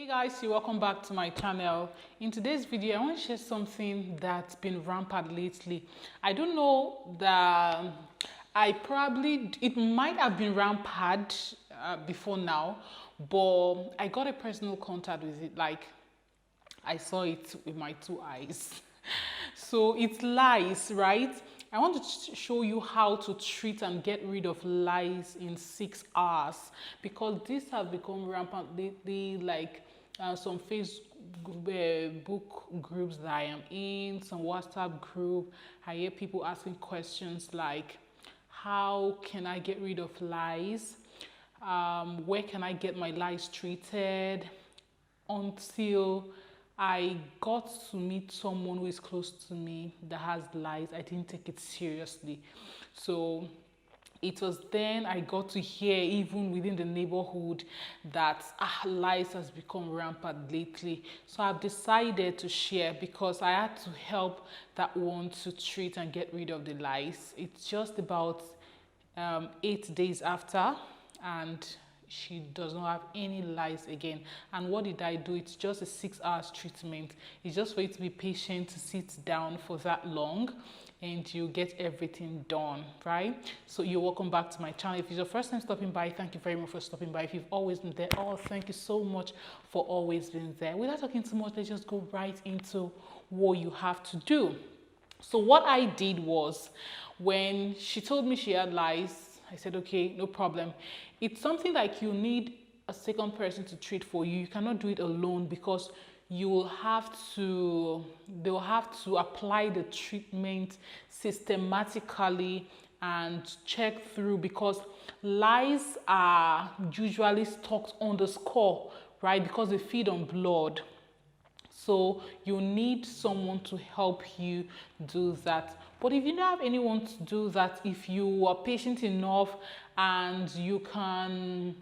Hey guys, welcome back to my channel. In today's video I want to share something that's been rampant lately. I don't know that it might have been rampant before now, but I got a personal contact with it. Like, I saw it with my two eyes. So it's lice, right? I want to show you how to treat and get rid of lice in 6 hours, because these have become rampant lately. Like some Facebook groups that I am in, some WhatsApp group, I hear people asking questions like, how can I get rid of lice? Where can I get my lice treated? Until I got to meet someone who is close to me that has lice, I didn't take it seriously. So it was then I got to hear, even within the neighborhood, that lice has become rampant lately. So I've decided to share, because I had to help that one to treat and get rid of the lice. It's just about 8 days after, and she does not have any lice again. And what did I do? It's just a 6 hours treatment. It's just for you to be patient, to sit down for that long, and you get everything done, right? So you're welcome back to my channel. If it's your first time stopping by, thank you very much for stopping by. If you've always been there, thank you so much for always being there. Without talking too much, let's just go right into what you have to do. So what I did was, when she told me she had lice, I said, okay, no problem. It's something like you need a second person to treat for you. You cannot do it alone, because they'll have to apply the treatment systematically and check through, because lice are usually stuck on the skull, right? Because they feed on blood. So you need someone to help you do that. But if you don't have anyone to do that, if you are patient enough and you can,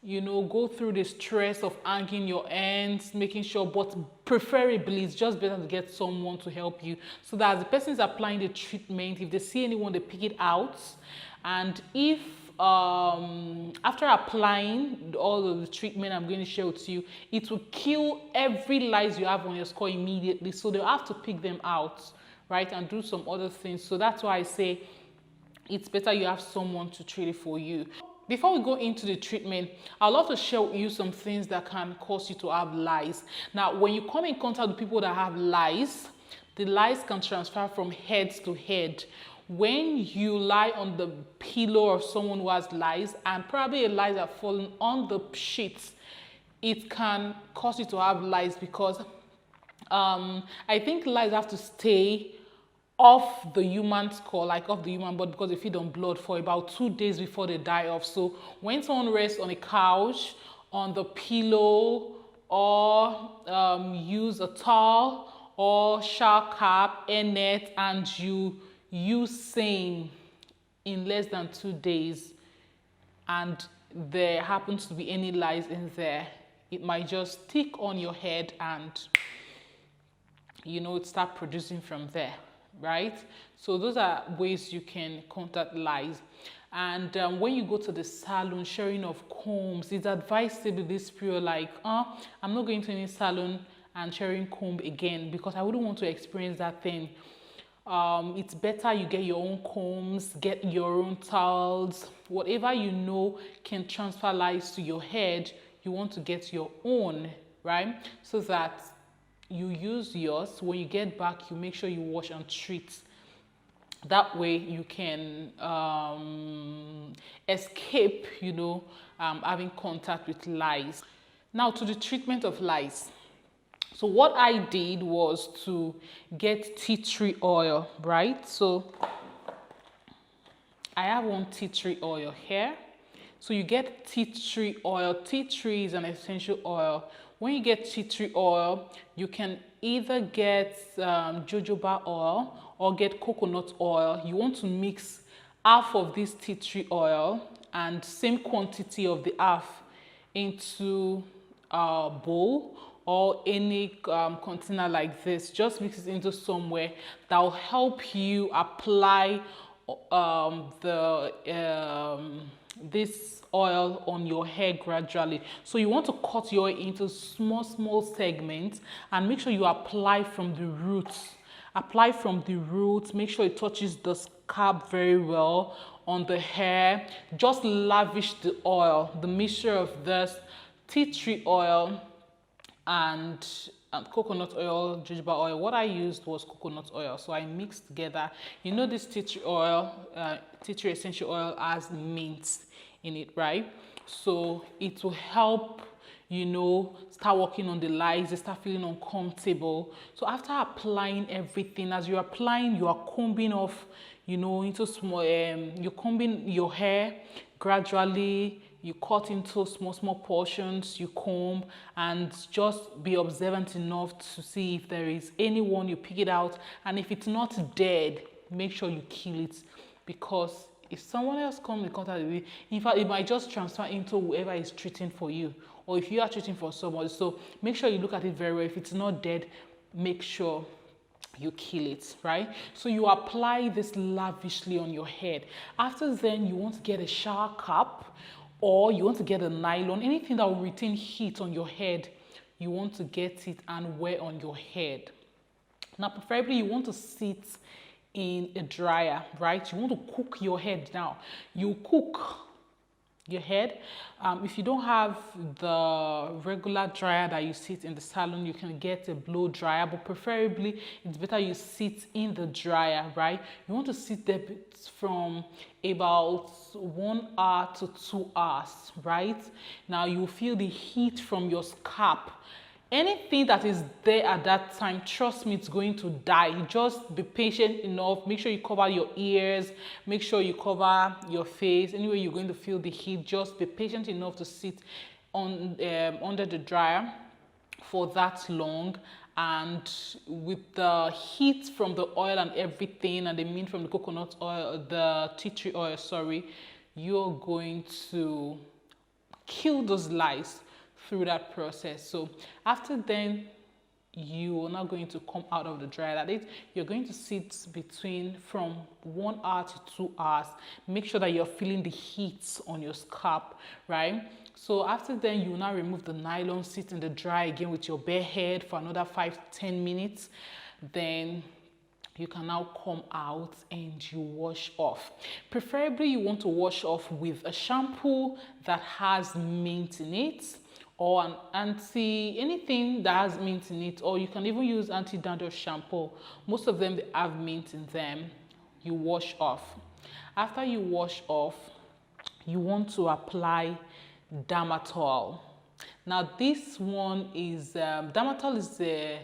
go through the stress of hanging your ends, making sure, but preferably it's just better to get someone to help you, so that as the person is applying the treatment, if they see anyone, they pick it out. And if after applying all of the treatment I'm going to share with you, it will kill every lice you have on your skull immediately. So they'll have to pick them out, right, and do some other things. So that's why I say it's better you have someone to treat it for you. Before we go into the treatment, I'd love to share with you some things that can cause you to have lice. Now, when you come in contact with people that have lice, the lice can transfer from head to head. When you lie on the pillow of someone who has lice, and probably a lice have fallen on the sheets, it can cause you to have lice, because I think lice have to stay off the human skull, like off the human body, because they feed on blood, for about 2 days before they die off. So when someone rests on a couch, on the pillow, or use a towel or shower cap, a net, and you use same in less than 2 days, and there happens to be any lice in there, it might just stick on your head and it start producing from there, right? So those are ways you can contact lice. And when you go to the salon, sharing of combs, it's advisable this period, like I'm not going to any salon and sharing comb again, because I wouldn't want to experience that thing. It's better you get your own combs, get your own towels, whatever can transfer lice to your head, you want to get your own, right? So that you use yours. When you get back, you make sure you wash and treat. That way you can escape, having contact with lice. Now, to the treatment of lice. So what I did was to get tea tree oil, right? So I have one tea tree oil here. So you get tea tree oil. Tea tree is an essential oil. When you get tea tree oil, you can either get jojoba oil or get coconut oil. You want to mix half of this tea tree oil and same quantity of the half into a bowl or any container like this. Just mix it into somewhere that will help you apply this oil on your hair gradually. So you want to cut your hair into small segments and make sure you apply from the roots. Apply from the roots, make sure it touches the scalp very well on the hair. Just lavish the oil, the mixture of this tea tree oil and coconut oil, jojoba oil. What I used was coconut oil, so I mixed together. You know, this tea tree oil, tea tree essential oil has mint in it, right? So it will help, you know, start working on the lice, they start feeling uncomfortable. So after applying everything, as you're applying, you are combing off, you know, into small, you're combing your hair gradually. You cut into small portions, you comb, and just be observant enough to see if there is anyone, you pick it out, and if it's not dead, make sure you kill it, because if someone else comes in contact with it, in fact, it might just transfer into whoever is treating for you, or if you are treating for somebody. So make sure you look at it very well. If it's not dead, make sure you kill it, right? So you apply this lavishly on your head. After then, you want to get a shower cap, or you want to get a nylon, anything that will retain heat on your head, you want to get it and wear on your head. Now, preferably you want to sit in a dryer, right? You want to cook your head now. You cook your head. If you don't have the regular dryer that you sit in the salon, you can get a blow dryer, but preferably it's better you sit in the dryer, right? You want to sit there from about 1 hour to 2 hours, right? Now you feel the heat from your scalp. Anything that is there at that time, trust me, it's going to die. Just be patient enough. Make sure you cover your ears. Make sure you cover your face. Anyway, you're going to feel the heat. Just be patient enough to sit on under the dryer for that long. And with the heat from the oil and everything, and the mint from the coconut oil, the tea tree oil, sorry, you're going to kill those lice through that process. So after then, you are now going to come out of the dryer. That is, you're going to sit between from 1 hour to 2 hours. Make sure that you're feeling the heat on your scalp, right? So after then, you will now remove the nylon, sit in the dryer again with your bare head for another 5 to 10 minutes. Then you can now come out and you wash off. Preferably, you want to wash off with a shampoo that has mint in it, or an anything that has mint in it, or you can even use anti-dandruff shampoo. Most of them, they have mint in them. You wash off. After you wash off, you want to apply Dermatol. Now this one is, Dermatol is a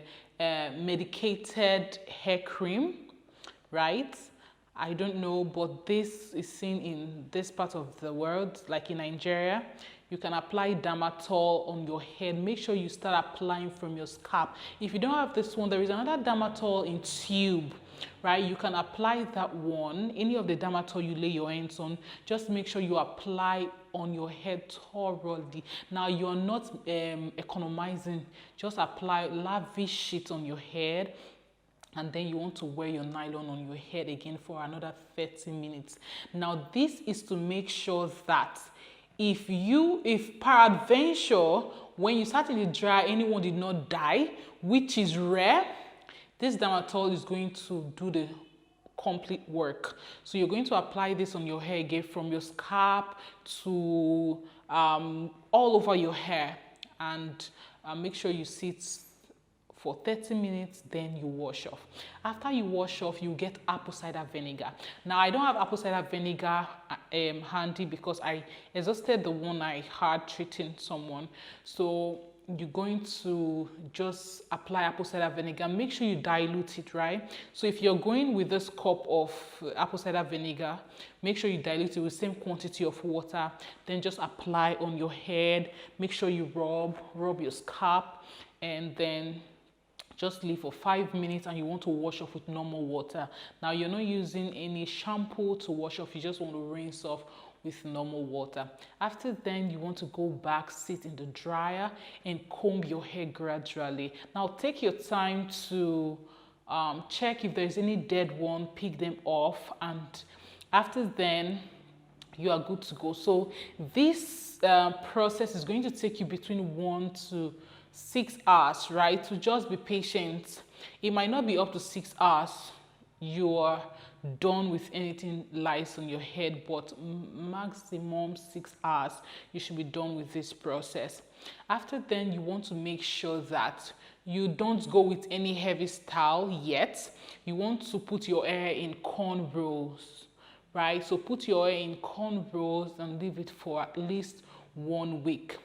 medicated hair cream, right? I don't know, but this is seen in this part of the world, like in Nigeria. You can apply Dermatol on your head. Make sure you start applying from your scalp. If you don't have this one, there is another Dermatol in tube, right? You can apply that one. Any of the Dermatol you lay your hands on, just make sure you apply on your head thoroughly. Now, you're not economizing. Just apply, lavish it on your head. And then you want to wear your nylon on your head again for another 30 minutes. Now, this is to make sure that if peradventure, when you start in the dryer, anyone did not die, which is rare, this Dermatol is going to do the complete work. So you're going to apply this on your hair again, from your scalp to all over your hair, and make sure you sit for 30 minutes, then you wash off. After you wash off, you get apple cider vinegar. Now, I don't have apple cider vinegar handy because I exhausted the one I had treating someone. So you're going to just apply apple cider vinegar. Make sure you dilute it, right? So if you're going with this cup of apple cider vinegar, make sure you dilute it with the same quantity of water. Then just apply on your head. Make sure you rub your scalp, and then just leave for 5 minutes, and you want to wash off with normal water. Now, you're not using any shampoo to wash off. You just want to rinse off with normal water. After then, you want to go back, sit in the dryer, and comb your hair gradually. Now, take your time to check if there's any dead one, pick them off, and after then, you are good to go. So this process is going to take you between 1 to 6 hours, right? So just be patient. It might not be up to 6 hours you are done with anything lice on your head, but maximum 6 hours you should be done with this process. After then, you want to make sure that you don't go with any heavy style yet. You want to put your hair in cornrows, right? So put your hair in cornrows and leave it for at least 1 week.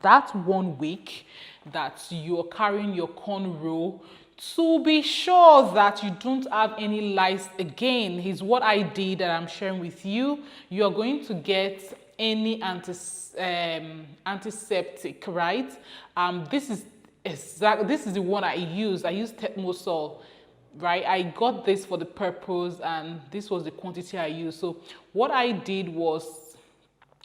That 1 week that you're carrying your cornrow, to be sure that you don't have any lice again, is what I did that I'm sharing with you. You're going to get any antiseptic, right? This is the one I use. I use Tetmosol, right? I got this for the purpose, and this was the quantity I used. So what I did was,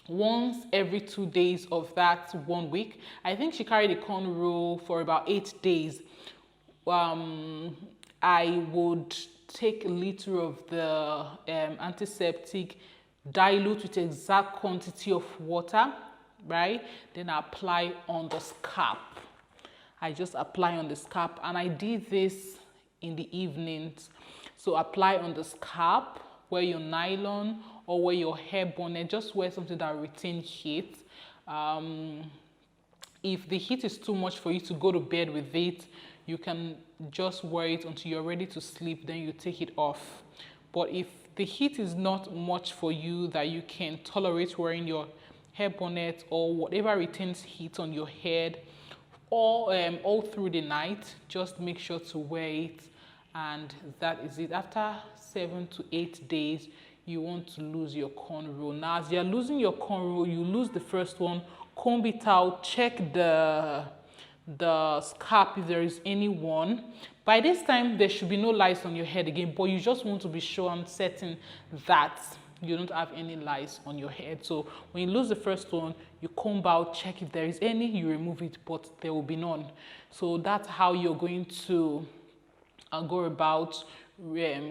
once every 2 days of that 1 week, I think she carried a cornrow for about 8 days. I would take a liter of the antiseptic, dilute with exact quantity of water, right? Then I apply on the scalp. I just apply on the scalp, and I did this in the evenings. So apply on the scalp, wear your nylon or wear your hair bonnet. Just wear something that retains heat. If the heat is too much for you to go to bed with it, you can just wear it until you're ready to sleep, then you take it off. But if the heat is not much for you that you can tolerate wearing your hair bonnet or whatever retains heat on your head all through the night, just make sure to wear it, and that is it. After 7 to 8 days, you want to lose your cornrow. Now, as you're losing your cornrow, you lose the first one, comb it out, check the scalp if there is any one. By this time, there should be no lice on your head again, but you just want to be sure and certain that you don't have any lice on your head. So when you lose the first one, you comb out, check if there is any, you remove it, but there will be none. So that's how you're going to go about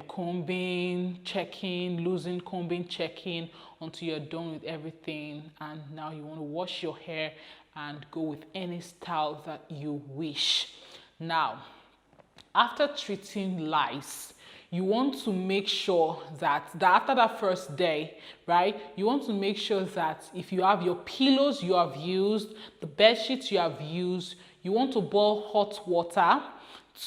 combing, checking, losing, combing, checking until you're done with everything. And now you want to wash your hair and go with any style that you wish. Now, after treating lice, you want to make sure that after that first day, right, you want to make sure that if you have your pillows you have used, the bed sheets you have used, you want to boil hot water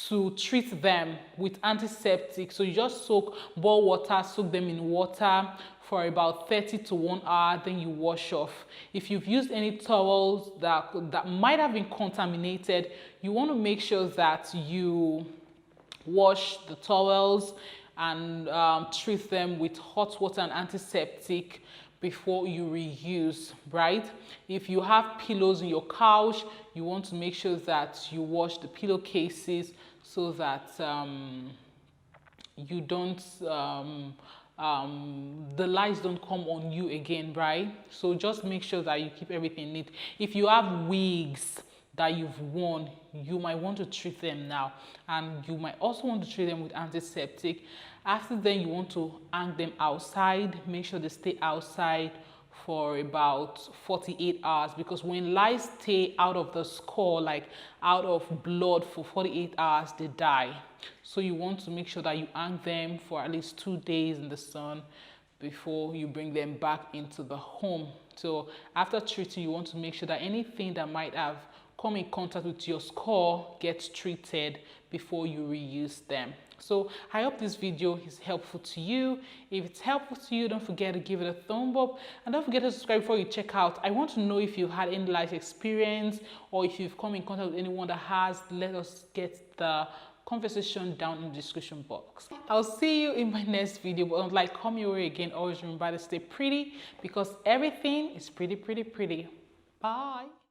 to treat them with antiseptic. So you just boil water, soak them in water for about 30 to 1 hour, then you wash off. If you've used any towels that might have been contaminated, you want to make sure that you wash the towels and treat them with hot water and antiseptic before you reuse, right? If you have pillows in your couch, you want to make sure that you wash the pillowcases so that you don't the lice don't come on you again, right? So just make sure that you keep everything neat. If you have wigs that you've worn, you might want to treat them now, and you might also want to treat them with antiseptic. After then, you want to hang them outside. Make sure they stay outside for about 48 hours, because when lice stay out of the skull, like out of blood for 48 hours, they die. So you want to make sure that you hang them for at least 2 days in the sun before you bring them back into the home. So after treating, you want to make sure that anything that might have come in contact with your skull gets treated before you reuse them. So I hope this video is helpful to you. If it's helpful to you, don't forget to give it a thumb up, and don't forget to subscribe before you check out. I want to know if you've had any life experience, or if you've come in contact with anyone that has. Let us get the conversation down in the description box. I'll see you in my next video, but like, come your way again, always remember to stay pretty, because everything is pretty. Bye.